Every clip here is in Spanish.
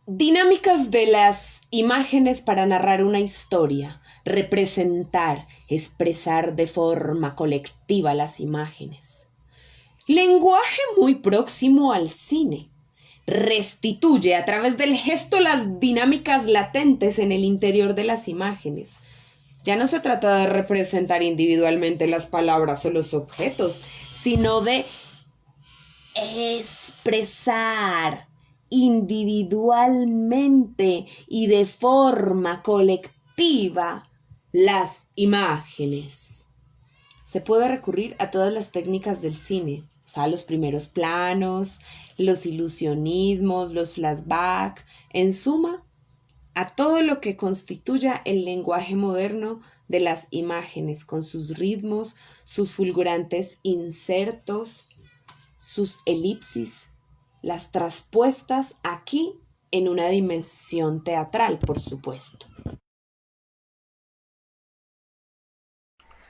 Dinámicas de las imágenes para narrar una historia, representar, expresar de forma colectiva las imágenes. Lenguaje muy próximo al cine. Restituye a través del gesto las dinámicas latentes en el interior de las imágenes. Ya no se trata de representar individualmente las palabras o los objetos, sino de expresar individualmente y de forma colectiva las imágenes. Se puede recurrir a todas las técnicas del cine, o sea, los primeros planos, los ilusionismos, los flashbacks, en suma, a todo lo que constituya el lenguaje moderno de las imágenes, con sus ritmos, sus fulgurantes insertos, sus elipsis, las traspuestas aquí en una dimensión teatral, por supuesto.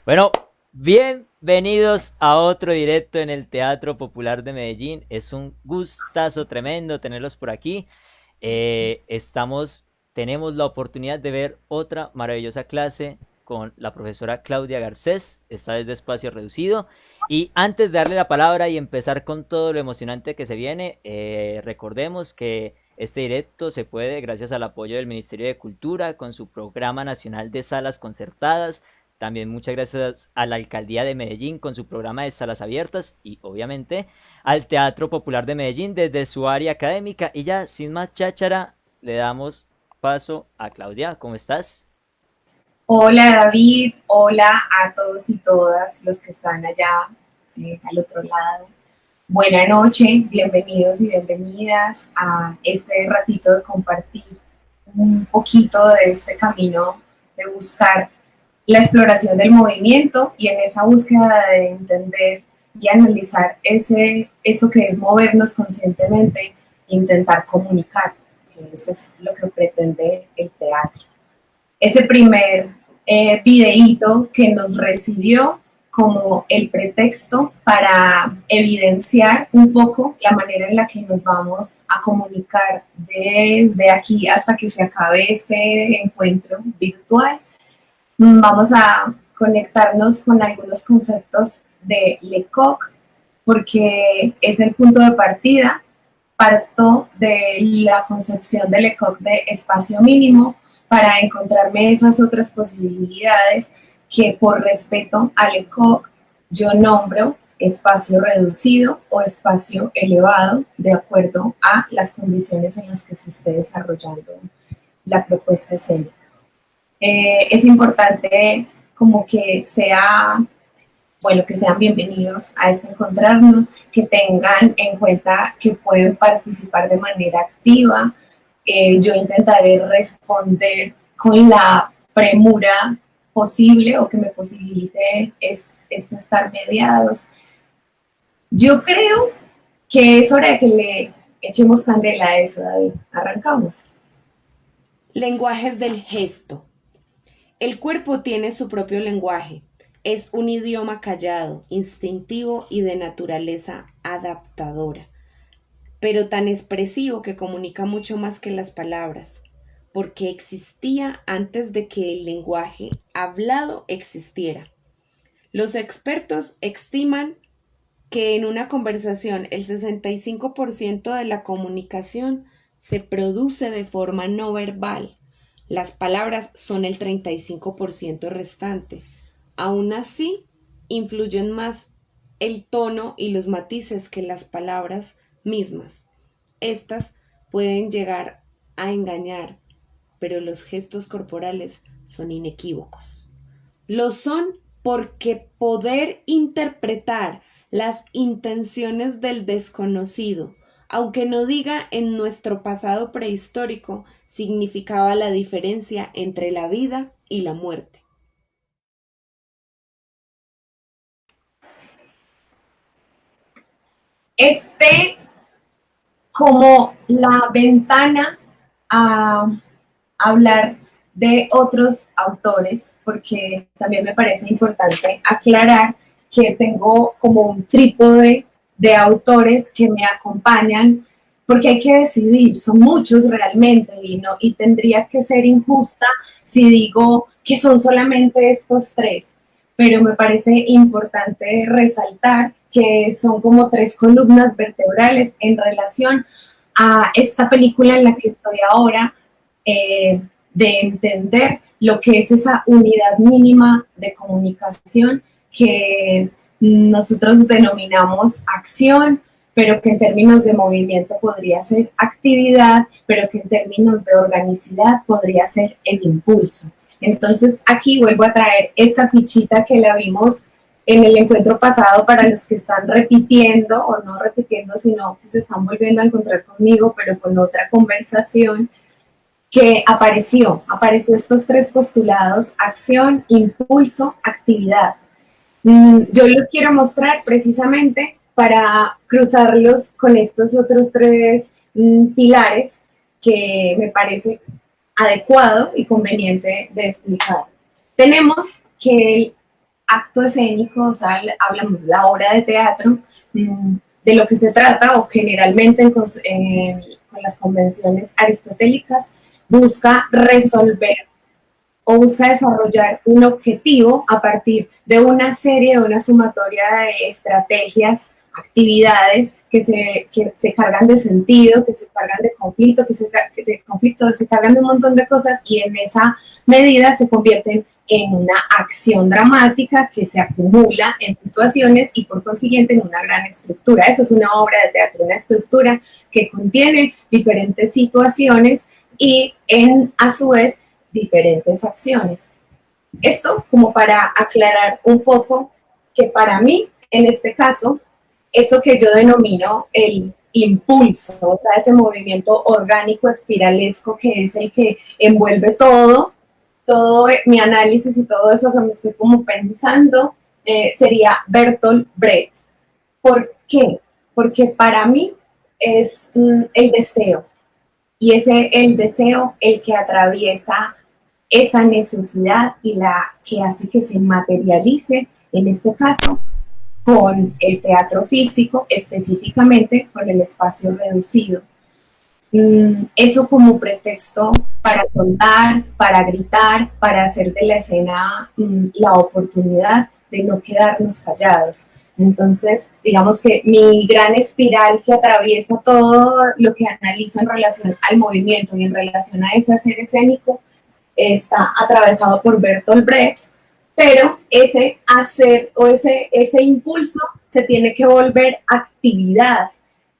Bueno, bienvenidos a otro directo en el Teatro Popular de Medellín. Es un gustazo tremendo tenerlos por aquí. Tenemos la oportunidad de ver otra maravillosa clase con la profesora Claudia Garcés, esta vez de espacio reducido. Y antes de darle la palabra y empezar con todo lo emocionante que se viene, recordemos que este directo se puede gracias al apoyo del Ministerio de Cultura con su Programa Nacional de Salas Concertadas. También muchas gracias a la Alcaldía de Medellín con su programa de salas abiertas y obviamente al Teatro Popular de Medellín desde su área académica. Y ya, sin más cháchara, le damos paso a Claudia. ¿Cómo estás? Hola David, hola a todos y todas los que están allá al otro lado. Buena noche, bienvenidos y bienvenidas a este ratito de compartir un poquito de este camino de buscar la exploración del movimiento y en esa búsqueda de entender y analizar eso que es movernos conscientemente e intentar comunicar, que eso es lo que pretende el teatro. Ese primer videíto que nos recibió como el pretexto para evidenciar un poco la manera en la que nos vamos a comunicar desde aquí hasta que se acabe este encuentro virtual. Vamos a conectarnos con algunos conceptos de Lecoq, porque es el punto de partida. Parto de la concepción de Lecoq de espacio mínimo para encontrarme esas otras posibilidades que por respeto a Lecoq yo nombro espacio reducido o espacio elevado de acuerdo a las condiciones en las que se esté desarrollando la propuesta escénica. Es importante como que sean bienvenidos a este encontrarnos, que tengan en cuenta que pueden participar de manera activa. Yo intentaré responder con la premura posible o que me posibilite estar mediados. Yo creo que es hora de que le echemos candela a eso, David. Arrancamos. Lenguajes del gesto. El cuerpo tiene su propio lenguaje. Es un idioma callado, instintivo y de naturaleza adaptadora, pero tan expresivo que comunica mucho más que las palabras, porque existía antes de que el lenguaje hablado existiera. Los expertos estiman que en una conversación el 65% de la comunicación se produce de forma no verbal. Las palabras son el 35% restante. Aún así, influyen más el tono y los matices que las palabras mismas. Estas pueden llegar a engañar, pero los gestos corporales son inequívocos. Lo son porque poder interpretar las intenciones del desconocido, aunque no diga en nuestro pasado prehistórico, significaba la diferencia entre la vida y la muerte. Como la ventana a hablar de otros autores, porque también me parece importante aclarar que tengo como un trípode de autores que me acompañan porque hay que decidir, son muchos realmente y tendría que ser injusta si digo que son solamente estos tres, pero me parece importante resaltar que son como tres columnas vertebrales en relación a esta película en la que estoy ahora, de entender lo que es esa unidad mínima de comunicación que nosotros denominamos acción, pero que en términos de movimiento podría ser actividad, pero que en términos de organicidad podría ser el impulso. Entonces aquí vuelvo a traer esta fichita que la vimos en el encuentro pasado para los que están repitiendo o no repitiendo, sino que se están volviendo a encontrar conmigo, pero con otra conversación, que apareció estos tres postulados: acción, impulso, actividad. Yo los quiero mostrar precisamente para cruzarlos con estos otros tres pilares que me parece adecuado y conveniente de explicar. Tenemos que el acto escénico, o sea, hablamos de la obra de teatro, de lo que se trata, o generalmente con las convenciones aristotélicas, busca resolver o busca desarrollar un objetivo a partir de una serie, de una sumatoria de estrategias, actividades que se cargan de sentido, que se cargan de conflicto, se cargan de un montón de cosas, y en esa medida se convierten en una acción dramática que se acumula en situaciones y por consiguiente en una gran estructura. Eso es una obra de teatro, una estructura que contiene diferentes situaciones y a su vez diferentes acciones. Esto como para aclarar un poco que para mí, en este caso, eso que yo denomino el impulso, o sea, ese movimiento orgánico espiralesco que es el que envuelve todo mi análisis y todo eso que me estoy como pensando, sería Bertolt Brecht. ¿Por qué? Porque para mí es el deseo, y es el deseo el que atraviesa esa necesidad y la que hace que se materialice, en este caso, con el teatro físico, específicamente con el espacio reducido. Eso como pretexto para contar, para gritar, para hacer de la escena la oportunidad de no quedarnos callados. Entonces, digamos que mi gran espiral que atraviesa todo lo que analizo en relación al movimiento y en relación a ese hacer escénico está atravesado por Bertolt Brecht, pero ese hacer o ese impulso se tiene que volver actividad,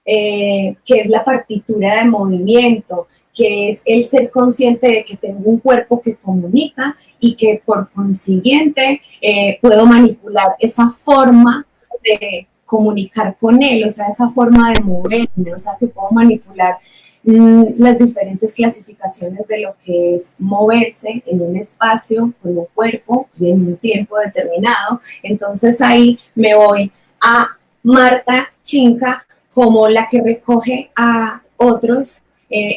que es la partitura de movimiento, que es el ser consciente de que tengo un cuerpo que comunica y que por consiguiente puedo manipular esa forma de comunicar con él, o sea, esa forma de moverme, o sea, que puedo manipular las diferentes clasificaciones de lo que es moverse en un espacio con un cuerpo y en un tiempo determinado. Entonces ahí me voy a Marta Chinca como la que recoge a otros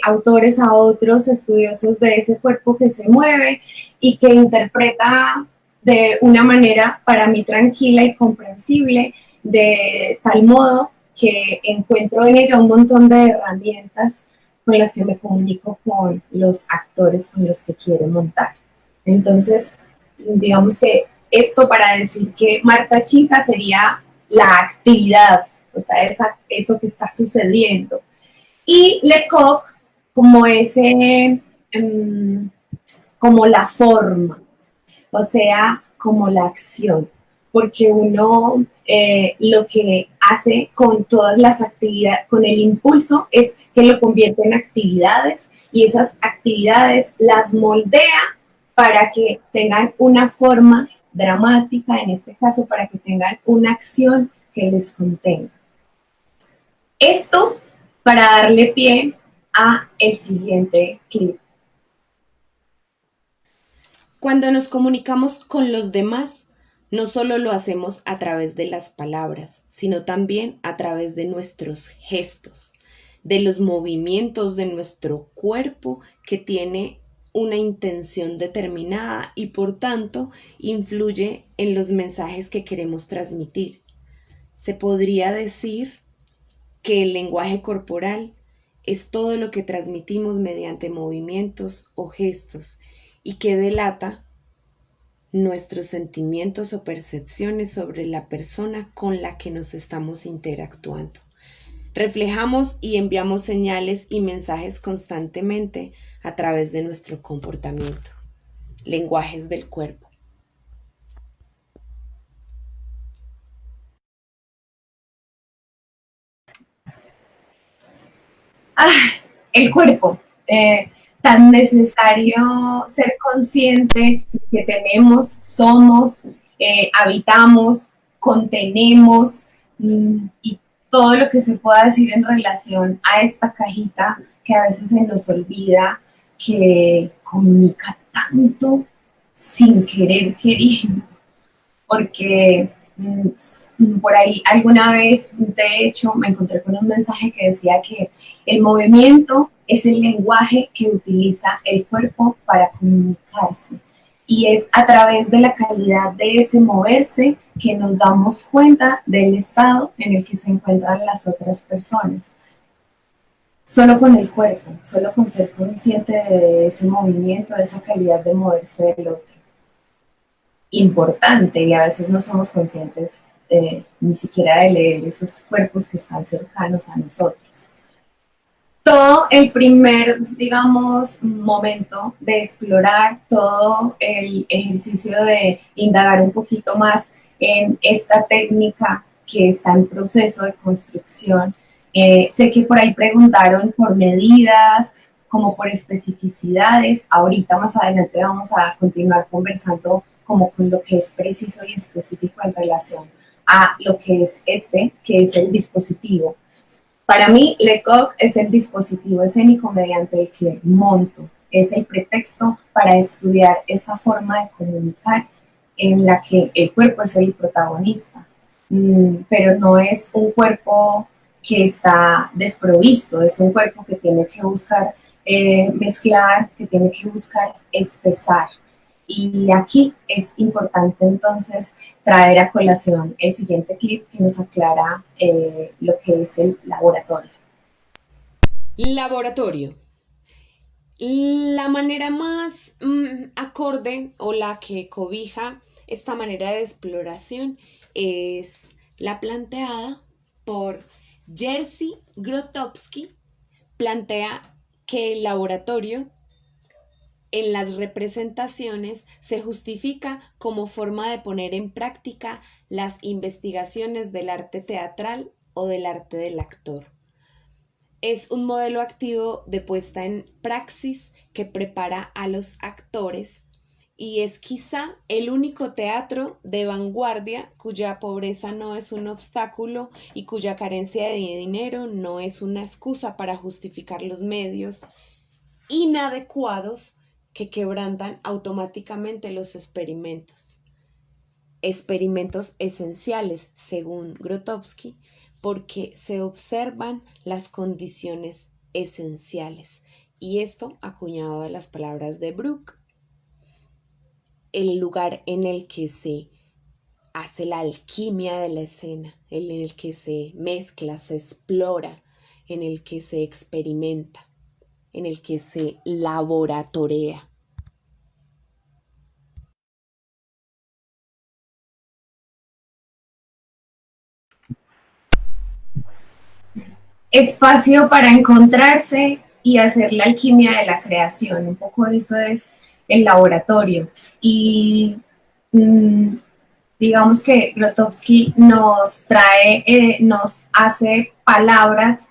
autores, a otros estudiosos de ese cuerpo que se mueve y que interpreta de una manera para mí tranquila y comprensible, de tal modo que encuentro en ella un montón de herramientas con las que me comunico con los actores con los que quiero montar. Entonces, digamos que esto para decir que Marta Chinca sería la actividad, o sea, eso que está sucediendo. Y Lecoq como como la forma, o sea, como la acción, porque uno lo que hace con todas las actividades, con el impulso, es que lo convierte en actividades y esas actividades las moldea para que tengan una forma dramática, en este caso para que tengan una acción que les contenga. Esto para darle pie a el siguiente clip. Cuando nos comunicamos con los demás, no solo lo hacemos a través de las palabras, sino también a través de nuestros gestos, de los movimientos de nuestro cuerpo que tiene una intención determinada y por tanto influye en los mensajes que queremos transmitir. Se podría decir que el lenguaje corporal es todo lo que transmitimos mediante movimientos o gestos y que delata nuestros sentimientos o percepciones sobre la persona con la que nos estamos interactuando. Reflejamos y enviamos señales y mensajes constantemente a través de nuestro comportamiento. Lenguajes del cuerpo. El cuerpo. Tan necesario ser consciente que tenemos, somos, habitamos, contenemos y todo lo que se pueda decir en relación a esta cajita que a veces se nos olvida, que comunica tanto sin querer queriendo, porque por ahí alguna vez, de hecho, me encontré con un mensaje que decía que el movimiento es el lenguaje que utiliza el cuerpo para comunicarse. Y es a través de la calidad de ese moverse que nos damos cuenta del estado en el que se encuentran las otras personas. Solo con el cuerpo, solo con ser consciente de ese movimiento, de esa calidad de moverse del otro. Importante, y a veces no somos conscientes ni siquiera de leer esos cuerpos que están cercanos a nosotros. Todo el primer, digamos, momento de explorar, todo el ejercicio de indagar un poquito más en esta técnica que está en proceso de construcción. Sé que por ahí preguntaron por medidas, como por especificidades. Ahorita más adelante vamos a continuar conversando como con lo que es preciso y específico en relación a lo que es que es el dispositivo. Para mí, Lecoq es el dispositivo escénico mediante el que monto, es el pretexto para estudiar esa forma de comunicar en la que el cuerpo es el protagonista, pero no es un cuerpo que está desprovisto, es un cuerpo que tiene que buscar mezclar, que tiene que buscar espesar. Y aquí es importante entonces traer a colación el siguiente clip que nos aclara lo que es el laboratorio. Laboratorio. La manera más acorde o la que cobija esta manera de exploración es la planteada por Jerzy Grotowski. Plantea que el laboratorio en las representaciones se justifica como forma de poner en práctica las investigaciones del arte teatral o del arte del actor. Es un modelo activo de puesta en praxis que prepara a los actores y es quizá el único teatro de vanguardia cuya pobreza no es un obstáculo y cuya carencia de dinero no es una excusa para justificar los medios inadecuados que quebrantan automáticamente los experimentos. Experimentos esenciales, según Grotowski, porque se observan las condiciones esenciales. Y esto acuñado a las palabras de Brooke, el lugar en el que se hace la alquimia de la escena, en el que se mezcla, se explora, en el que se experimenta, en el que se laboratorea. Espacio para encontrarse y hacer la alquimia de la creación. Un poco eso es el laboratorio. Y digamos que Grotowski nos trae, nos hace palabras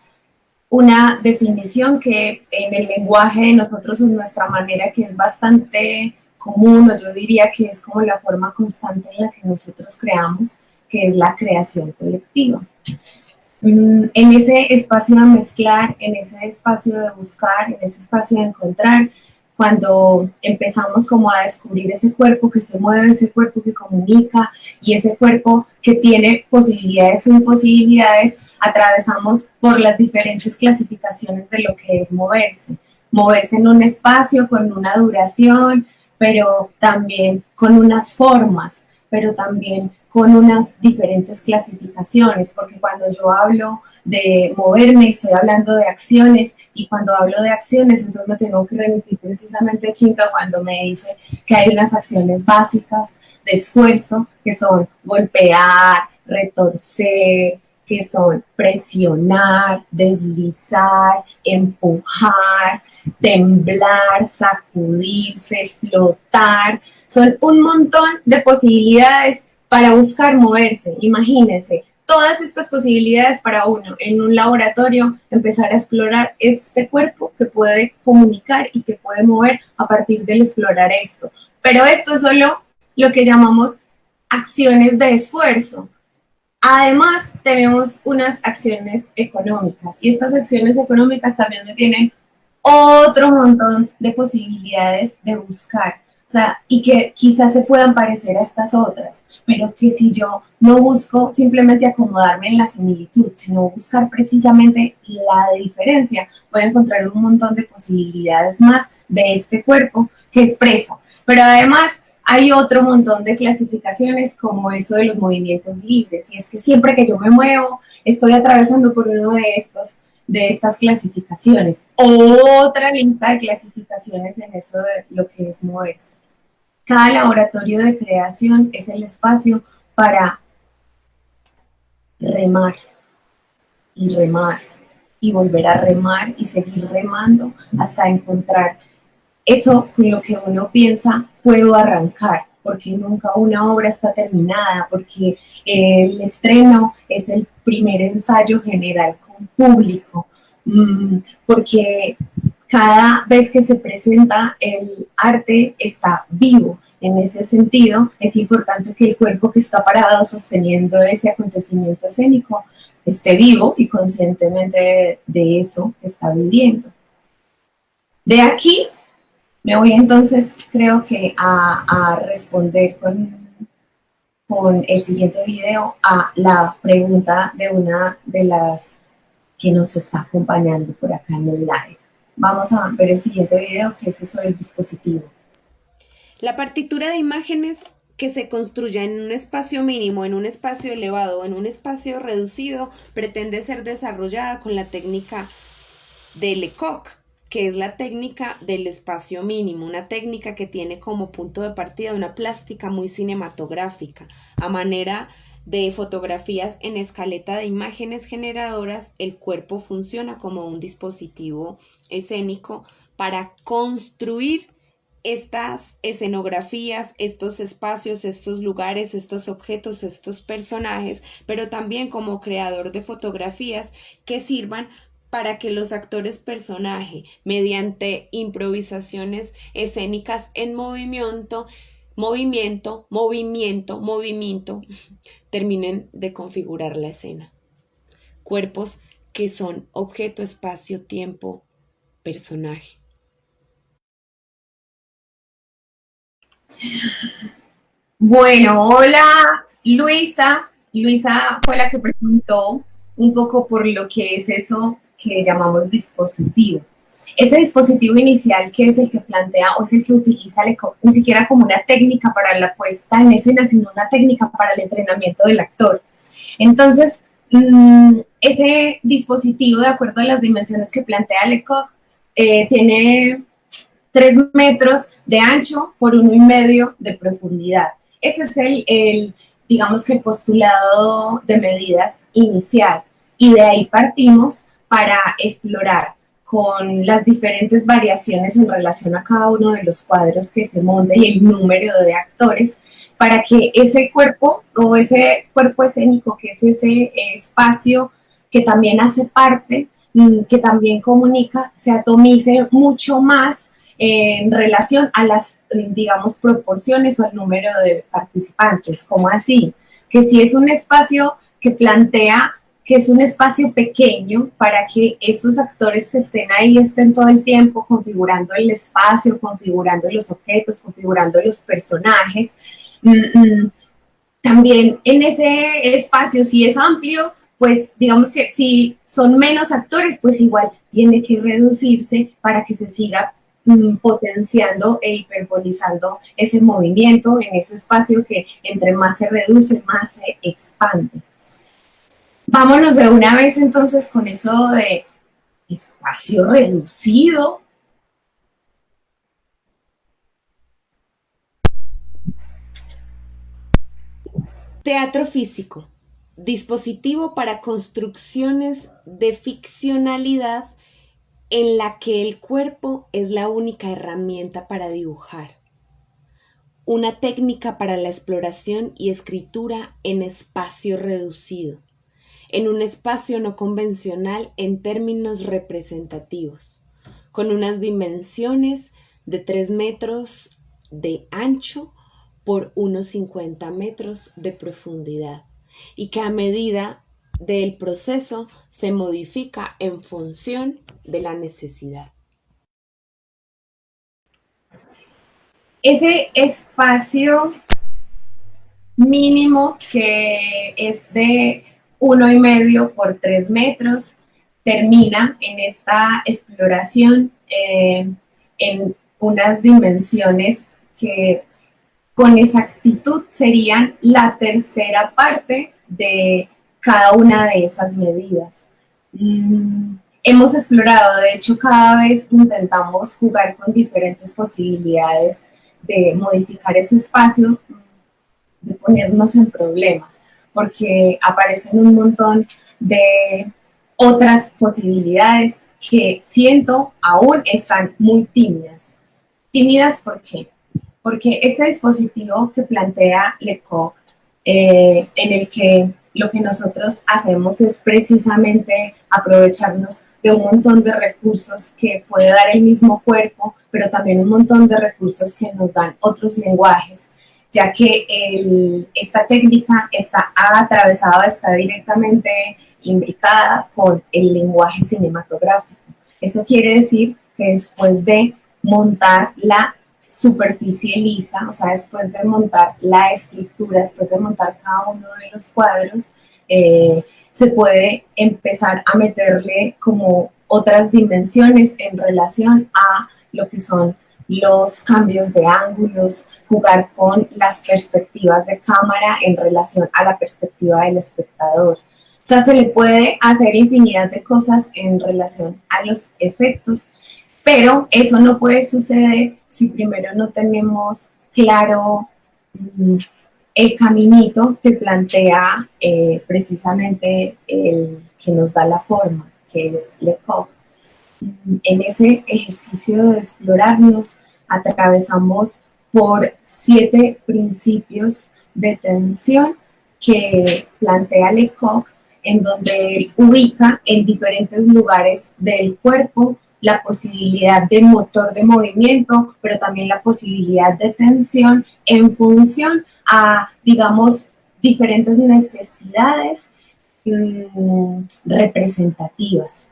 una definición que en el lenguaje de nosotros, en nuestra manera, que es bastante común, o yo diría que es como la forma constante en la que nosotros creamos, que es la creación colectiva. En ese espacio de mezclar, en ese espacio de buscar, en ese espacio de encontrar, cuando empezamos como a descubrir ese cuerpo que se mueve, ese cuerpo que comunica y ese cuerpo que tiene posibilidades o imposibilidades, atravesamos por las diferentes clasificaciones de lo que es moverse. Moverse en un espacio con una duración, pero también con unas formas. pero también con unas diferentes clasificaciones, porque cuando yo hablo de moverme, estoy hablando de acciones, y cuando hablo de acciones, entonces me tengo que remitir precisamente a Chinca cuando me dice que hay unas acciones básicas de esfuerzo, que son golpear, retorcer, que son presionar, deslizar, empujar, temblar, sacudirse, flotar. Son un montón de posibilidades para buscar moverse. Imagínense, todas estas posibilidades para uno en un laboratorio empezar a explorar este cuerpo que puede comunicar y que puede mover a partir del explorar esto. Pero esto es solo lo que llamamos acciones de esfuerzo. Además, tenemos unas acciones económicas, y estas acciones económicas también tienen otro montón de posibilidades de buscar, o sea, y que quizás se puedan parecer a estas otras, pero que si yo no busco simplemente acomodarme en la similitud, sino buscar precisamente la diferencia, voy a encontrar un montón de posibilidades más de este cuerpo que expresa. Pero además hay otro montón de clasificaciones, como eso de los movimientos libres, y es que siempre que yo me muevo, estoy atravesando por uno de estas clasificaciones. Otra lista de clasificaciones en eso de lo que es moverse. Cada laboratorio de creación es el espacio para remar y remar y volver a remar y seguir remando hasta encontrar eso con lo que uno piensa puedo arrancar, porque nunca una obra está terminada, porque el estreno es el primer ensayo general con público, porque cada vez que se presenta el arte está vivo. En ese sentido, es importante que el cuerpo que está parado sosteniendo ese acontecimiento escénico esté vivo y conscientemente de eso que está viviendo. De aquí me voy entonces, creo que a responder con el siguiente video a la pregunta de una de las que nos está acompañando por acá en el live. Vamos a ver el siguiente video, que es eso del dispositivo. La partitura de imágenes que se construya en un espacio mínimo, en un espacio elevado o en un espacio reducido, pretende ser desarrollada con la técnica de Lecoq, que es la técnica del espacio mínimo, una técnica que tiene como punto de partida una plástica muy cinematográfica. A manera de fotografías en escaleta de imágenes generadoras, el cuerpo funciona como un dispositivo escénico para construir estas escenografías, estos espacios, estos lugares, estos objetos, estos personajes, pero también como creador de fotografías que sirvan para que los actores personaje, mediante improvisaciones escénicas en movimiento, terminen de configurar la escena. Cuerpos que son objeto, espacio, tiempo, personaje. Bueno, hola Luisa. Luisa fue la que preguntó un poco por lo que es eso que llamamos dispositivo. Ese dispositivo inicial, que es el que plantea o es el que utiliza Lecoq, ni siquiera como una técnica para la puesta en escena, sino una técnica para el entrenamiento del actor. Entonces, ese dispositivo, de acuerdo a las dimensiones que plantea Lecoq, tiene 3 metros de ancho por 1,5 de profundidad. Ese es digamos que el postulado de medidas inicial, y de ahí partimos para explorar con las diferentes variaciones en relación a cada uno de los cuadros que se monta y el número de actores, para que ese cuerpo o ese cuerpo escénico, que es ese espacio que también hace parte, que también comunica, se atomice mucho más en relación a las, digamos, proporciones o al número de participantes. ¿Cómo así? Que si es un espacio que plantea que es un espacio pequeño para que esos actores que estén ahí estén todo el tiempo configurando el espacio, configurando los objetos, configurando los personajes. También en ese espacio, si es amplio, pues digamos que si son menos actores, pues igual tiene que reducirse para que se siga potenciando e hiperbolizando ese movimiento en ese espacio que entre más se reduce, más se expande. Vámonos de una vez entonces con eso de espacio reducido. Teatro físico. Dispositivo para construcciones de ficcionalidad en la que el cuerpo es la única herramienta para dibujar. Una técnica para la exploración y escritura en espacio reducido, en un espacio no convencional en términos representativos, con unas dimensiones de 3 metros de ancho por unos 50 metros de profundidad, y que a medida del proceso se modifica en función de la necesidad. Ese espacio mínimo que es de 1,5 por 3 metros termina en esta exploración en unas dimensiones que con exactitud serían la tercera parte de cada una de esas medidas. Hemos explorado, de hecho cada vez intentamos jugar con diferentes posibilidades de modificar ese espacio, de ponernos en problemas, porque aparecen un montón de otras posibilidades que siento aún están muy tímidas. ¿Tímidas por qué? Porque este dispositivo que plantea Lecoq, en el que lo que nosotros hacemos es precisamente aprovecharnos de un montón de recursos que puede dar el mismo cuerpo, pero también un montón de recursos que nos dan otros lenguajes, ya que esta técnica está atravesada, está directamente imbricada con el lenguaje cinematográfico. Eso quiere decir que después de montar la superficie lisa, o sea, después de montar la estructura, después de montar cada uno de los cuadros, se puede empezar a meterle como otras dimensiones en relación a lo que son los cambios de ángulos, jugar con las perspectivas de cámara en relación a la perspectiva del espectador. O sea, se le puede hacer infinidad de cosas en relación a los efectos, pero eso no puede suceder si primero no tenemos claro el caminito que plantea precisamente el que nos da la forma, que es Lecoq. En ese ejercicio de explorarnos, atravesamos por 7 principios de tensión que plantea Lecoq, en donde él ubica en diferentes lugares del cuerpo la posibilidad de motor de movimiento, pero también la posibilidad de tensión en función a, digamos, diferentes necesidades representativas.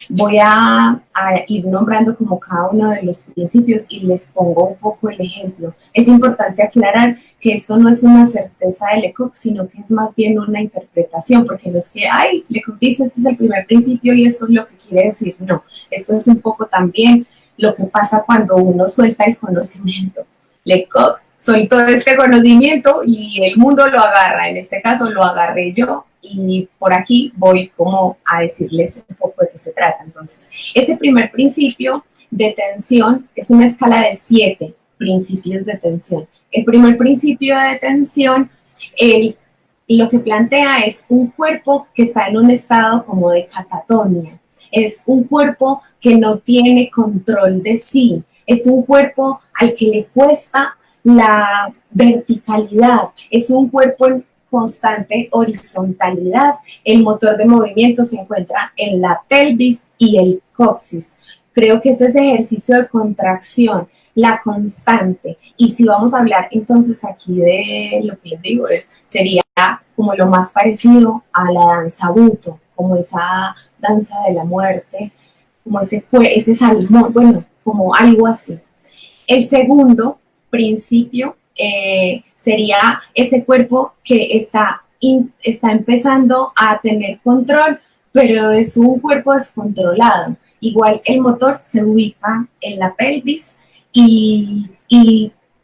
Voy a ir nombrando como cada uno de los principios y les pongo un poco el ejemplo. Es importante aclarar que esto no es una certeza de Lecoq, sino que es más bien una interpretación, porque no es que, ay, Lecoq dice este es el primer principio y esto es lo que quiere decir. No, esto es un poco también lo que pasa cuando uno suelta el conocimiento. Lecoq soltó este conocimiento y el mundo lo agarra. En este caso lo agarré yo. Y por aquí voy como a decirles un poco de qué se trata. Entonces, ese primer principio de tensión es una escala de 7 principios de tensión. El primer principio de tensión, lo que plantea es un cuerpo que está en un estado como de catatonia. Es un cuerpo que no tiene control de sí. Es un cuerpo al que le cuesta la verticalidad. Es un cuerpo en constante horizontalidad. El motor de movimiento se encuentra en la pelvis y el coxis. Creo que es ese ejercicio de contracción, la constante. Y si vamos a hablar entonces aquí de lo que les digo, sería como lo más parecido a la danza buto, como esa danza de la muerte, como ese salmón, bueno, como algo así. El segundo principio sería ese cuerpo que está empezando a tener control, pero es un cuerpo descontrolado. Igual el motor se ubica en la pelvis y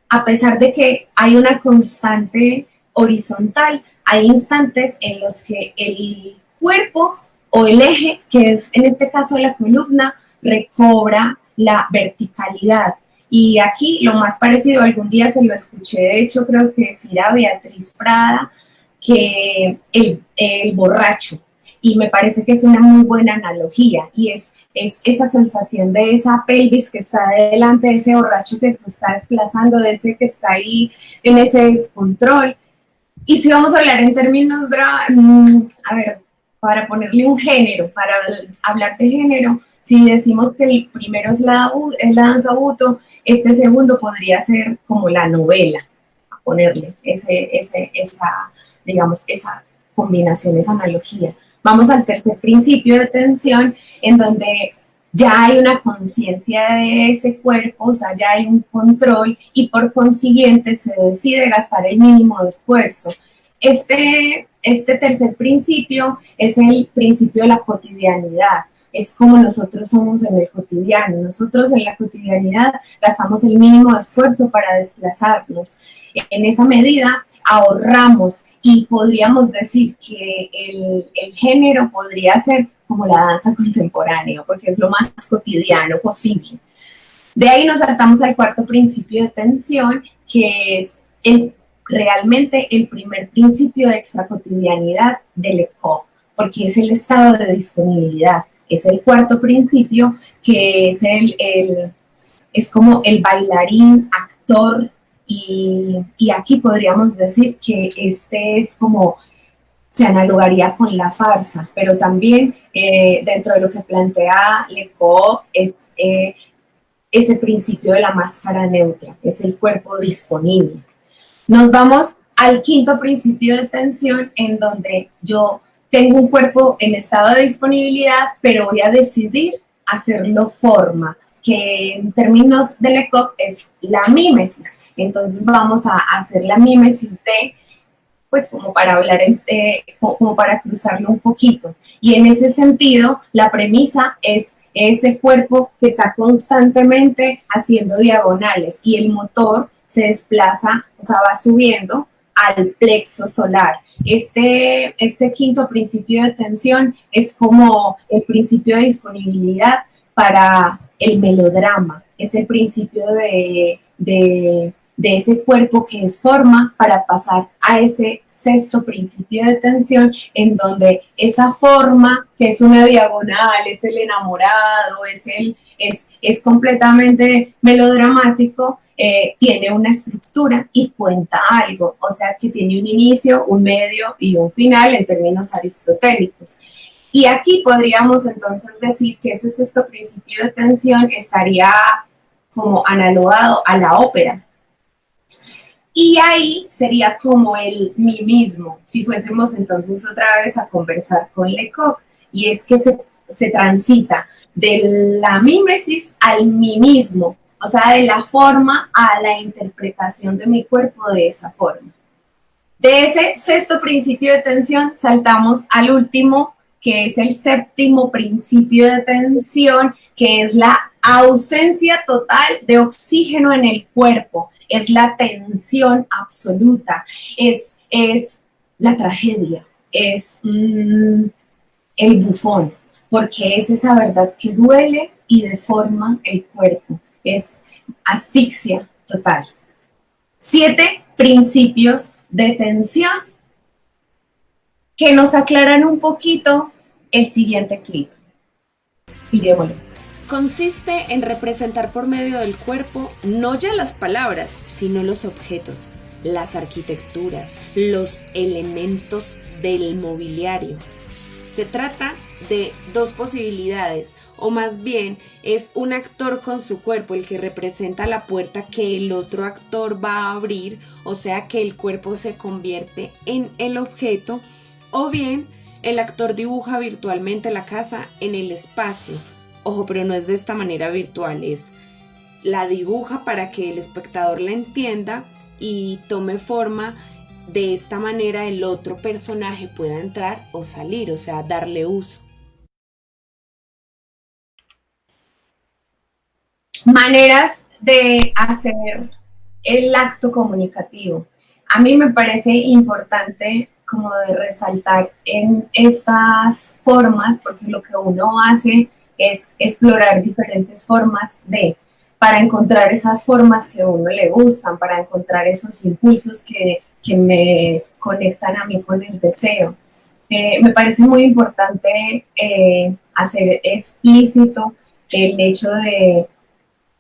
a pesar de que hay una constante horizontal, hay instantes en los que el cuerpo o el eje, que es en este caso la columna, recobra la verticalidad. Y aquí lo más parecido, algún día se lo escuché, de hecho creo que decir a Beatriz Prada, que el borracho. Y me parece que es una muy buena analogía y es esa sensación de esa pelvis que está delante de ese borracho que se está desplazando, de ese que está ahí en ese descontrol. Y si vamos a hablar en términos, a ver, para ponerle un género, para hablar de género, si decimos que el primero es la danza buto, este segundo podría ser como la novela, a ponerle digamos, esa combinación, esa analogía. Vamos al tercer principio de tensión, en donde ya hay una conciencia de ese cuerpo, o sea, ya hay un control y por consiguiente se decide gastar el mínimo de esfuerzo. Este tercer principio es el principio de la cotidianidad. Es como nosotros somos en el cotidiano. Nosotros en la cotidianidad gastamos el mínimo de esfuerzo para desplazarnos. En esa medida ahorramos y podríamos decir que el género podría ser como la danza contemporánea, porque es lo más cotidiano posible. De ahí nos saltamos al cuarto principio de tensión, que es realmente el primer principio de extracotidianidad de Lecoq, porque es el estado de disponibilidad. Es el cuarto principio, que es como el bailarín, actor, y aquí podríamos decir que este es como se analogaría con la farsa, pero también dentro de lo que plantea Lecoq es ese principio de la máscara neutra, es el cuerpo disponible. Nos vamos al quinto principio de tensión, en donde yo tengo un cuerpo en estado de disponibilidad, pero voy a decidir hacerlo forma, que en términos de Lecoq es la mímesis. Entonces vamos a hacer la mímesis de, pues como para hablar, como para cruzarlo un poquito. Y en ese sentido, la premisa es ese cuerpo que está constantemente haciendo diagonales y el motor se desplaza, o sea, va subiendo al plexo solar. Este quinto principio de tensión es como el principio de disponibilidad para el melodrama, es el principio de ese cuerpo que es forma para pasar a ese sexto principio de tensión, en donde esa forma, que es una diagonal, es el enamorado, es completamente melodramático, tiene una estructura y cuenta algo, o sea que tiene un inicio, un medio y un final en términos aristotélicos. Y aquí podríamos entonces decir que ese sexto principio de tensión estaría como analogado a la ópera. Y ahí sería como el mí mismo, si fuésemos entonces otra vez a conversar con Lecoq, y es que se transita de la mímesis al mí mismo, o sea, de la forma a la interpretación de mi cuerpo de esa forma. De ese sexto principio de tensión saltamos al último, que es el séptimo principio de tensión, que es la ausencia total de oxígeno en el cuerpo, es la tensión absoluta, es la tragedia, es el bufón, porque es esa verdad que duele y deforma el cuerpo, es asfixia total. 7 principios de tensión que nos aclaran un poquito el siguiente clip. Pillémoslo. Consiste en representar por medio del cuerpo no ya las palabras, sino los objetos, las arquitecturas, los elementos del mobiliario. Se trata de dos posibilidades, o más bien es un actor con su cuerpo el que representa la puerta que el otro actor va a abrir, o sea que el cuerpo se convierte en el objeto, o bien el actor dibuja virtualmente la casa en el espacio. Ojo, pero no es de esta manera virtual, la dibuja para que el espectador la entienda y tome forma. De esta manera el otro personaje pueda entrar o salir, o sea, darle uso. Maneras de hacer el acto comunicativo. A mí me parece importante como de resaltar en estas formas, porque lo que uno hace es explorar diferentes formas para encontrar esas formas que a uno le gustan, para encontrar esos impulsos que me conectan a mí con el deseo. Me parece muy importante hacer explícito el hecho de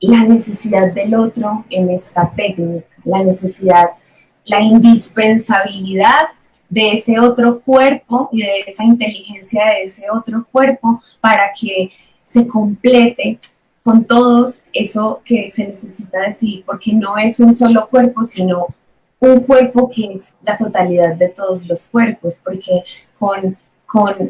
la necesidad del otro en esta técnica, la necesidad, la indispensabilidad de ese otro cuerpo y de esa inteligencia de ese otro cuerpo para que se complete con todos eso que se necesita decir, porque no es un solo cuerpo, sino un cuerpo que es la totalidad de todos los cuerpos, porque con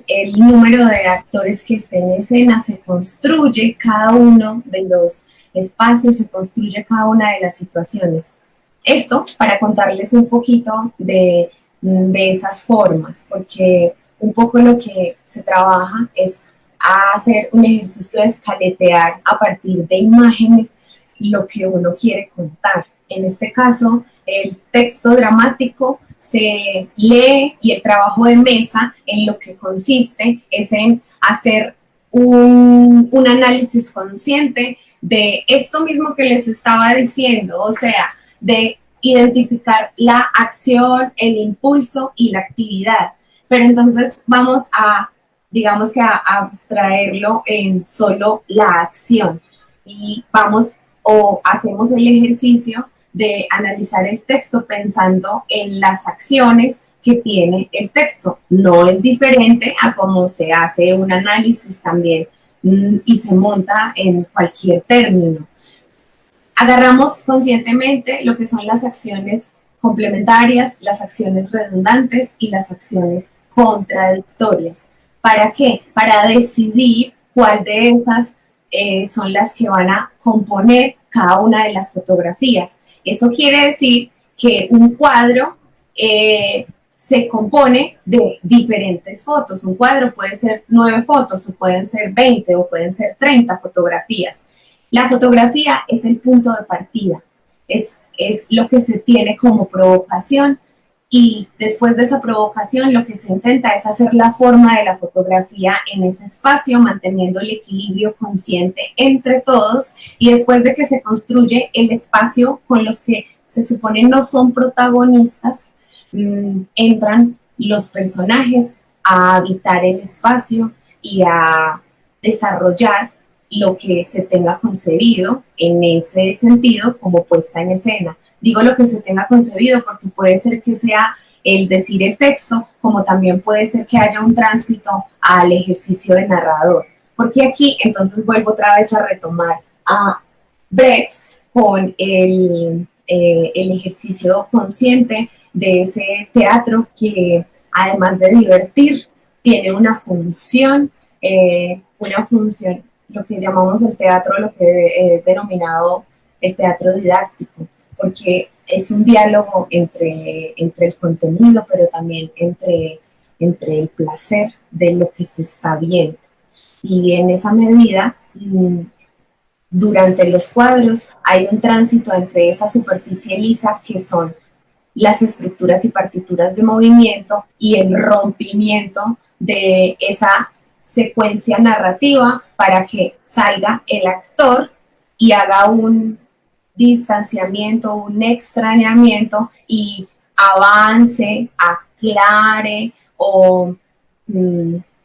el número de actores que estén en escena se construye cada uno de los espacios, se construye cada una de las situaciones. Esto para contarles un poquito de esas formas, porque un poco lo que se trabaja es hacer un ejercicio de escaletear a partir de imágenes lo que uno quiere contar. En este caso, el texto dramático se lee y el trabajo de mesa en lo que consiste es en hacer un análisis consciente de esto mismo que les estaba diciendo, o sea, de identificar la acción, el impulso y la actividad. Pero entonces vamos a, digamos que a abstraerlo en solo la acción y vamos o hacemos el ejercicio de analizar el texto pensando en las acciones que tiene el texto. No es diferente a cómo se hace un análisis también y se monta en cualquier término. Agarramos conscientemente lo que son las acciones complementarias, las acciones redundantes y las acciones contradictorias. ¿Para qué? Para decidir cuál de esas son las que van a componer cada una de las fotografías. Eso quiere decir que un cuadro se compone de diferentes fotos. Un cuadro puede ser 9 fotos, o pueden ser 20, o pueden ser 30 fotografías. La fotografía es el punto de partida, es lo que se tiene como provocación y después de esa provocación lo que se intenta es hacer la forma de la fotografía en ese espacio, manteniendo el equilibrio consciente entre todos y después de que se construye el espacio con los que se supone no son protagonistas, entran los personajes a habitar el espacio y a desarrollar lo que se tenga concebido en ese sentido como puesta en escena. Digo lo que se tenga concebido porque puede ser que sea el decir el texto, como también puede ser que haya un tránsito al ejercicio de narrador. Porque aquí entonces vuelvo otra vez a retomar a Brecht con el ejercicio consciente de ese teatro que además de divertir, tiene una función, lo que llamamos el teatro, lo que he denominado el teatro didáctico, porque es un diálogo entre el contenido, pero también entre el placer de lo que se está viendo. Y en esa medida, durante los cuadros hay un tránsito entre esa superficie lisa que son las estructuras y partituras de movimiento y el rompimiento de esa secuencia narrativa para que salga el actor y haga un distanciamiento, un extrañamiento y avance, aclare o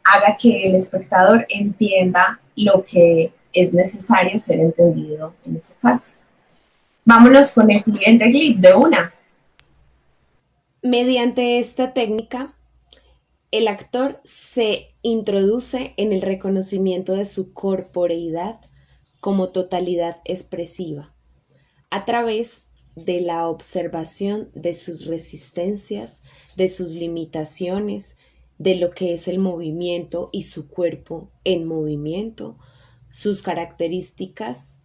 haga que el espectador entienda lo que es necesario ser entendido en ese caso. Vámonos con el siguiente clip de una. Mediante esta técnica, el actor se introduce en el reconocimiento de su corporeidad como totalidad expresiva, a través de la observación de sus resistencias, de sus limitaciones, de lo que es el movimiento y su cuerpo en movimiento, sus características,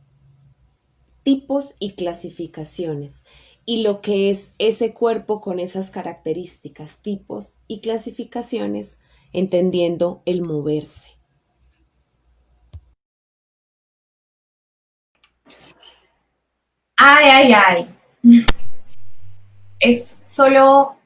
tipos y clasificaciones, y lo que es ese cuerpo con esas características, tipos y clasificaciones, entendiendo el moverse. Ay, ay, ay. Es solo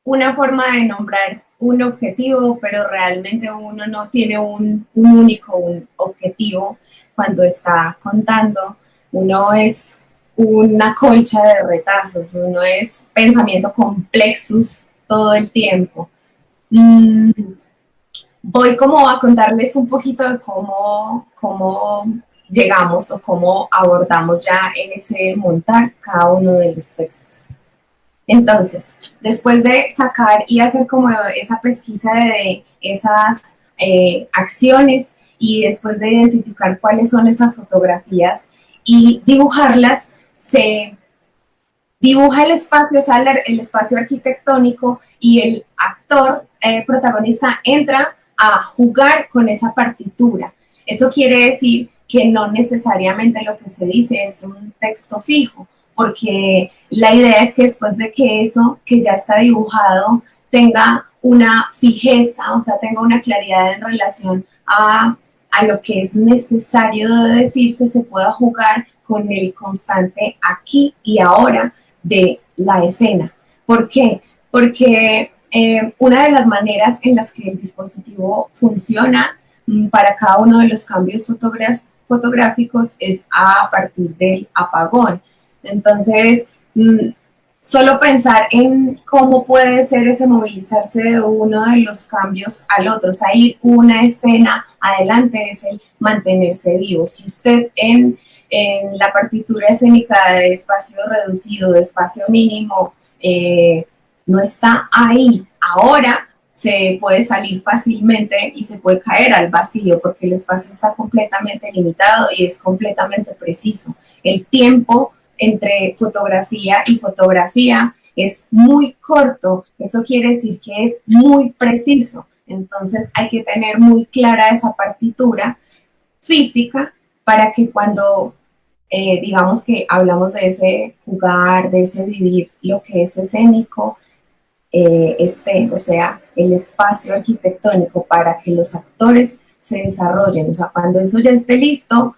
una forma de nombrar un objetivo, pero realmente uno no tiene un único un objetivo cuando está contando. Uno es una colcha de retazos, uno es pensamiento complexus todo el tiempo. Mm, Voy como a contarles un poquito de cómo llegamos o cómo abordamos ya en ese montar cada uno de los textos. Entonces, después de sacar y hacer como esa pesquisa de esas acciones y después de identificar cuáles son esas fotografías y dibujarlas, se dibuja el espacio, o sea, el espacio arquitectónico y el actor protagonista entra a jugar con esa partitura. Eso quiere decir que no necesariamente lo que se dice es un texto fijo, porque la idea es que después de que eso que ya está dibujado tenga una fijeza, o sea, tenga una claridad en relación a lo que es necesario de decirse, se pueda jugar con el constante aquí y ahora de la escena. ¿Por qué? Porque una de las maneras en las que el dispositivo funciona para cada uno de los cambios fotográficos es a partir del apagón. Entonces, solo pensar en cómo puede ser ese movilizarse de uno de los cambios al otro, o sea, ir una escena adelante es el mantenerse vivo. Si usted en la partitura escénica de espacio reducido, de espacio mínimo, no está ahí ahora, se puede salir fácilmente y se puede caer al vacío porque el espacio está completamente limitado y es completamente preciso. El tiempo entre fotografía y fotografía es muy corto, eso quiere decir que es muy preciso, entonces hay que tener muy clara esa partitura física para que cuando digamos que hablamos de ese jugar, de ese vivir lo que es escénico, o sea, el espacio arquitectónico para que los actores se desarrollen, o sea, cuando eso ya esté listo,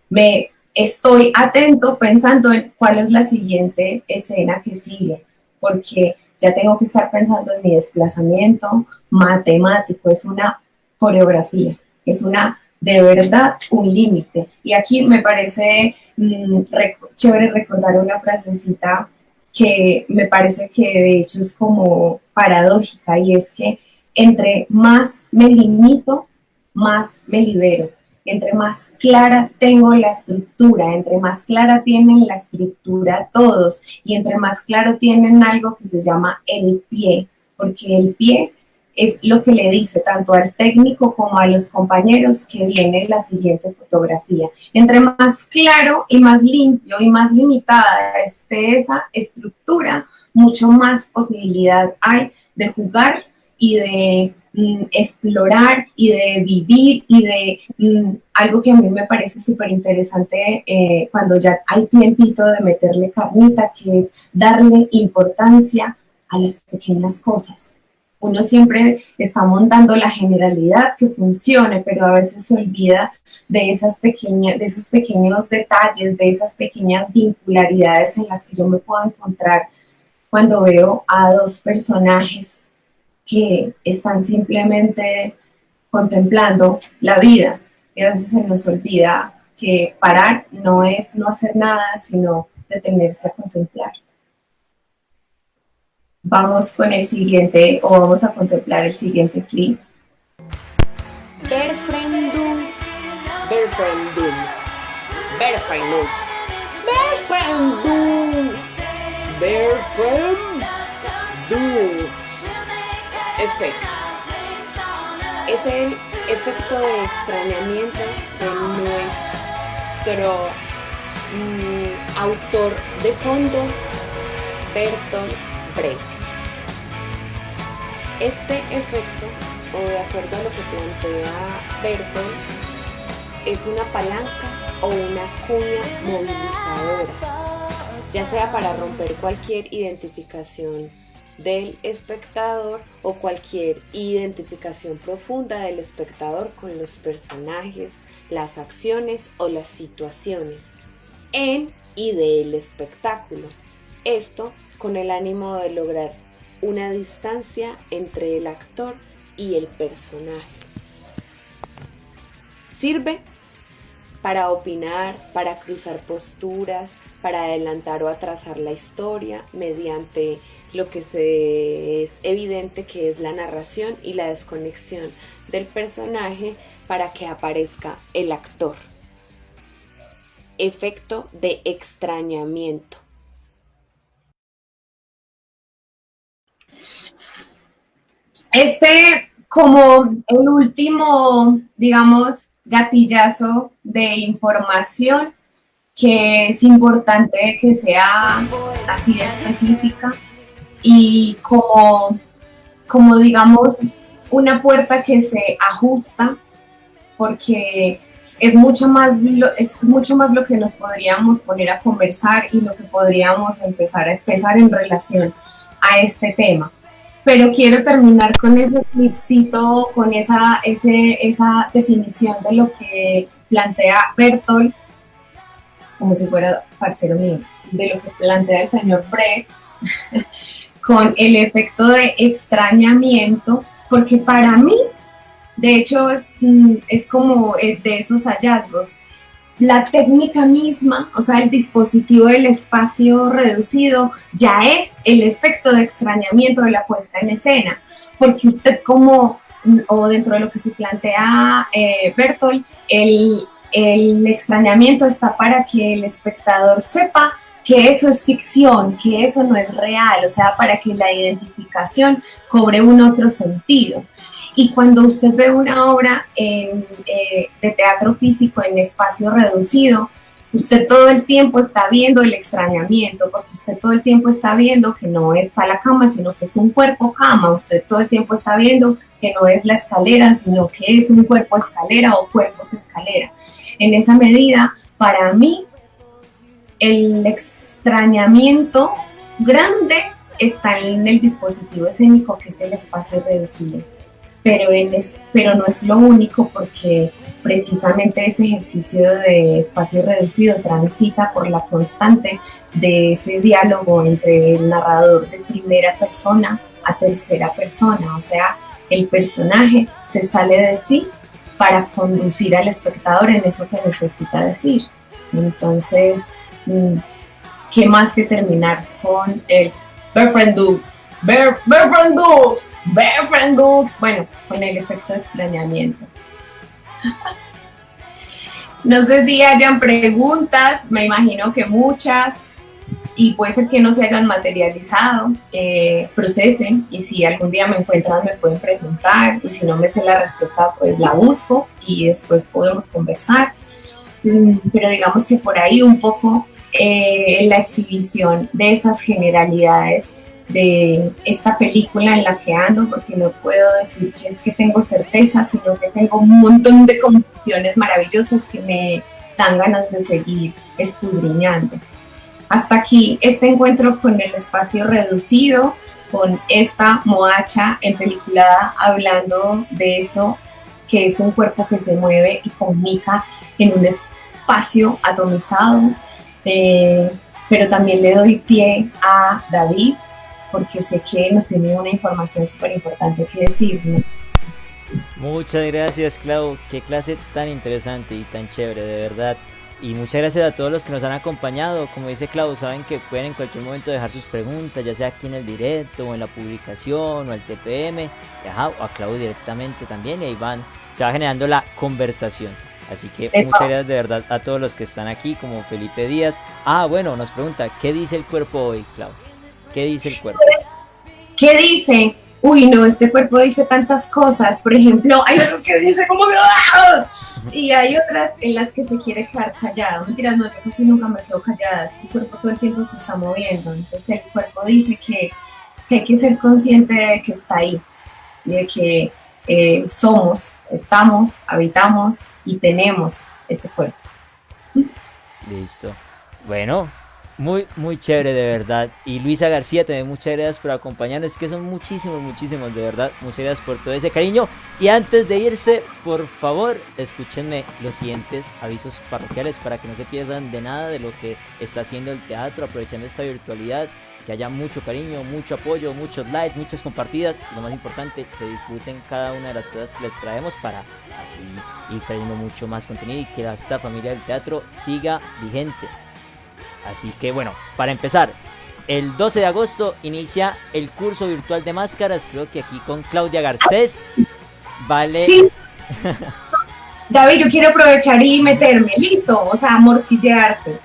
me estoy atento pensando en cuál es la siguiente escena que sigue, porque ya tengo que estar pensando en mi desplazamiento matemático, es una coreografía, es una de verdad un límite. Y aquí me parece chévere recordar una frasecita que me parece que de hecho es como paradójica y es que entre más me limito, más me libero. Entre más clara tengo la estructura, entre más clara tienen la estructura todos y entre más claro tienen algo que se llama el pie, porque el pie es lo que le dice tanto al técnico como a los compañeros que viene la siguiente fotografía. Entre más claro y más limpio y más limitada esté esa estructura, mucho más posibilidad hay de jugar y de explorar y de vivir y de algo que a mí me parece súper interesante cuando ya hay tiempito de meterle carnita, que es darle importancia a las pequeñas cosas. Uno siempre está montando la generalidad que funcione, pero a veces se olvida de esos pequeños detalles, de esas pequeñas vincularidades en las que yo me puedo encontrar cuando veo a dos personajes que están simplemente contemplando la vida. Y a veces se nos olvida que parar no es no hacer nada, sino detenerse a contemplar. Vamos con el siguiente, o vamos a contemplar el siguiente clip. Befriendung, befriendung, befriendung, befriendung, befriendung. Efecto. Es el efecto de extrañamiento de nuestro autor de fondo, Bertolt Brecht. Este efecto, o de acuerdo a lo que plantea Bertolt, es una palanca o una cuña movilizadora, ya sea para romper cualquier identificación del espectador o cualquier identificación profunda del espectador con los personajes, las acciones o las situaciones. en y del espectáculo. Esto con el ánimo de lograr una distancia entre el actor y el personaje. Sirve para opinar, para cruzar posturas, para adelantar o atrasar la historia mediante lo que es evidente que es la narración y la desconexión del personaje para que aparezca el actor. Efecto de extrañamiento. Como el último, digamos, gatillazo de información que es importante que sea así de específica y como digamos, una puerta que se ajusta porque es mucho más lo que nos podríamos poner a conversar y lo que podríamos empezar a expresar en relación a este tema. Pero quiero terminar con ese clipcito, con esa definición de lo que plantea Bertolt, como si fuera parcero mío, de lo que plantea el señor Brecht, con el efecto de extrañamiento, porque para mí, de hecho, es como de esos hallazgos. La técnica misma, o sea, el dispositivo del espacio reducido, ya es el efecto de extrañamiento de la puesta en escena, porque usted o dentro de lo que se plantea Bertolt, el extrañamiento está para que el espectador sepa que eso es ficción, que eso no es real, o sea, para que la identificación cobre un otro sentido. Y cuando usted ve una obra de teatro físico en espacio reducido, usted todo el tiempo está viendo el extrañamiento, porque usted todo el tiempo está viendo que no está la cama, sino que es un cuerpo cama. Usted todo el tiempo está viendo que no es la escalera, sino que es un cuerpo escalera o cuerpos escalera. En esa medida, para mí, el extrañamiento grande está en el dispositivo escénico, que es el espacio reducido. Pero no es lo único, porque precisamente ese ejercicio de espacio reducido transita por la constante de ese diálogo entre el narrador de primera persona a tercera persona, o sea, el personaje se sale de sí para conducir al espectador en eso que necesita decir. Entonces, ¿qué más que terminar con el Boyfriend Dukes? Bueno, con el efecto de extrañamiento. No sé si hayan preguntas, me imagino que muchas, y puede ser que no se hayan materializado. Procesen, y si algún día me encuentran me pueden preguntar, y si no me sé la respuesta pues la busco y después podemos conversar. Pero digamos que por ahí un poco la exhibición de esas generalidades de esta película en la que ando, porque no puedo decir que es que tengo certeza, sino que tengo un montón de conclusiones maravillosas que me dan ganas de seguir escudriñando. Hasta aquí este encuentro con el espacio reducido, con esta moacha empeliculada hablando de eso que es un cuerpo que se mueve y comunica en un espacio atomizado, pero también le doy pie a David, porque sé que nos tiene una información súper importante que decirnos. Muchas gracias, Clau. Qué clase tan interesante y tan chévere, de verdad. Y muchas gracias a todos los que nos han acompañado. Como dice Clau, saben que pueden en cualquier momento dejar sus preguntas, ya sea aquí en el directo o en la publicación o al TPM, o a Clau directamente también, y ahí se va generando la conversación. Así que muchas gracias de verdad a todos los que están aquí, como Felipe Díaz. Bueno, nos pregunta, ¿qué dice el cuerpo hoy, Clau? ¿Qué dice el cuerpo? ¿Qué dice? Uy, no, este cuerpo dice tantas cosas. Por ejemplo, hay veces que dice como y hay otras en las que se quiere quedar callado. Mentiras, no, yo casi nunca me quedo callada. El cuerpo todo el tiempo se está moviendo. Entonces el cuerpo dice que hay que ser consciente de que está ahí, y de que somos, estamos, habitamos y tenemos ese cuerpo. Listo. Bueno, Muy, muy chévere, de verdad. Y Luisa García, también muchas gracias por acompañarnos. Es que son muchísimos, muchísimos, de verdad. Muchas gracias por todo ese cariño. Y antes de irse, por favor, escúchenme los siguientes avisos parroquiales para que no se pierdan de nada de lo que está haciendo el teatro, aprovechando esta virtualidad. Que haya mucho cariño, mucho apoyo, muchos likes, muchas compartidas. Y lo más importante, que disfruten cada una de las cosas que les traemos para así ir trayendo mucho más contenido y que esta familia del teatro siga vigente. Así que bueno, para empezar, el 12 de agosto inicia el curso virtual de máscaras, creo que aquí con Claudia Garcés, vale. Sí. David, yo quiero aprovechar y meterme, listo, o sea, morcillarte,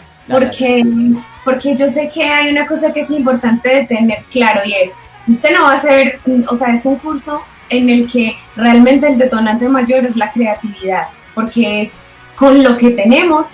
porque yo sé que hay una cosa que es importante de tener claro y es, usted no va a hacer, o sea, es un curso en el que realmente el detonante mayor es la creatividad, porque es con lo que tenemos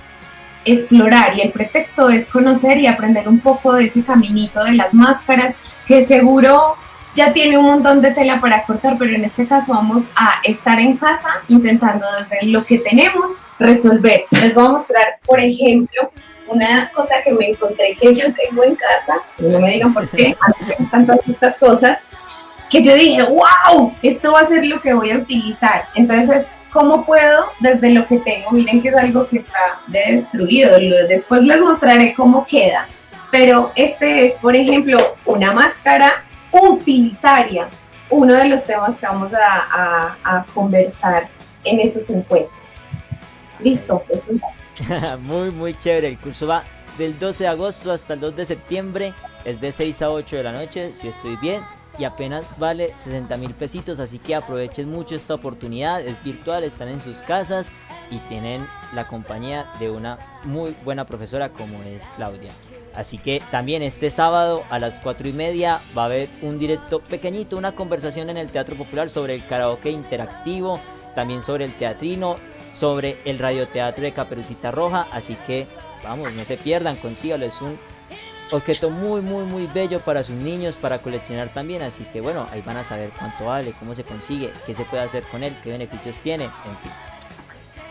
explorar y el pretexto es conocer y aprender un poco de ese caminito de las máscaras que seguro ya tiene un montón de tela para cortar, pero en este caso vamos a estar en casa intentando desde lo que tenemos resolver. Les voy a mostrar, por ejemplo, una cosa que me encontré que yo tengo en casa, no me digan por qué, a mí me gustan todas estas cosas, que yo dije, wow, esto va a ser lo que voy a utilizar. Entonces, ¿cómo puedo desde lo que tengo? Miren que es algo que está destruido, después les mostraré cómo queda, pero este es, por ejemplo, una máscara utilitaria, uno de los temas que vamos a conversar en esos encuentros. Listo. Muy, muy chévere, el curso va del 12 de agosto hasta el 2 de septiembre, es de 6 a 8 de la noche, si estoy bien. Y apenas vale 60,000 pesitos, así que aprovechen mucho esta oportunidad, es virtual, están en sus casas y tienen la compañía de una muy buena profesora como es Claudia. Así que también este sábado a las 4:30 va a haber un directo pequeñito, una conversación en el Teatro Popular sobre el karaoke interactivo, también sobre el teatrino, sobre el radioteatro de Caperucita Roja, así que vamos, no se pierdan, consígalo, es un objeto muy, muy, muy bello para sus niños, para coleccionar también, así que bueno, ahí van a saber cuánto vale, cómo se consigue, qué se puede hacer con él, qué beneficios tiene, en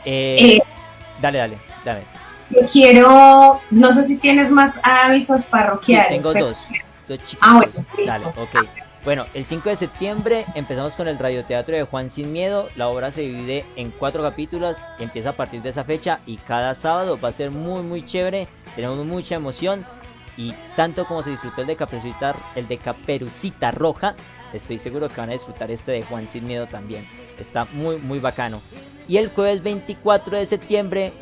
fin. Dale. Yo quiero, no sé si tienes más avisos parroquiales. Sí, tengo dos chiquitos. Bueno, listo. Dale, ok. Bueno, el 5 de septiembre empezamos con el radioteatro de Juan Sin Miedo. La obra se divide en 4 capítulos y empieza a partir de esa fecha y cada sábado va a ser muy, muy chévere, tenemos mucha emoción. Y tanto como se disfrutó el de Caperucita Roja, estoy seguro que van a disfrutar este de Juan Sin Miedo también. Está muy, muy bacano. Y el jueves 24 de septiembre,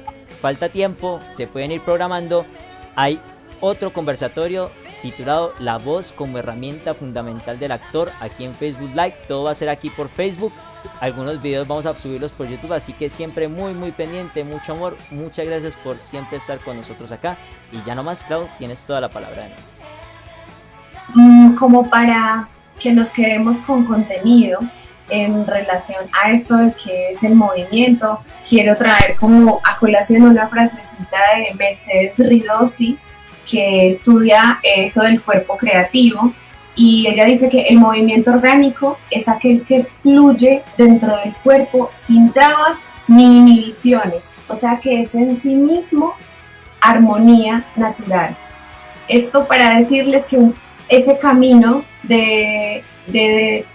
falta tiempo, se pueden ir programando. Hay otro conversatorio titulado La voz como herramienta fundamental del actor, aquí en Facebook Live. Todo va a ser aquí por Facebook. Algunos videos vamos a subirlos por YouTube, así que siempre muy, muy pendiente, mucho amor. Muchas gracias por siempre estar con nosotros acá. Y ya nomás, Clau, tienes toda la palabra de nuevo. Como para que nos quedemos con contenido en relación a esto de que es el movimiento, quiero traer como a colación una frasecita de Mercedes Ridossi, que estudia eso del cuerpo creativo, y ella dice que el movimiento orgánico es aquel que fluye dentro del cuerpo sin trabas ni inhibiciones, o sea que es en sí mismo armonía natural. Esto para decirles que ese camino de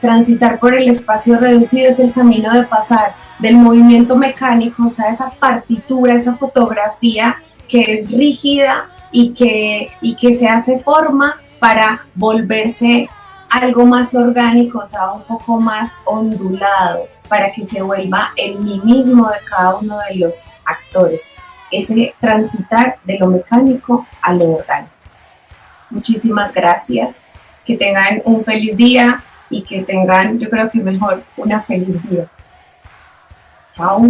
transitar por el espacio reducido es el camino de pasar del movimiento mecánico, o sea, esa partitura, esa fotografía que es rígida y que se hace forma para volverse algo más orgánico, o sea, un poco más ondulado, para que se vuelva el mimismo de cada uno de los actores, ese transitar de lo mecánico a lo orgánico. Muchísimas gracias, que tengan un feliz día y que tengan, yo creo que mejor, una feliz vida. Chao.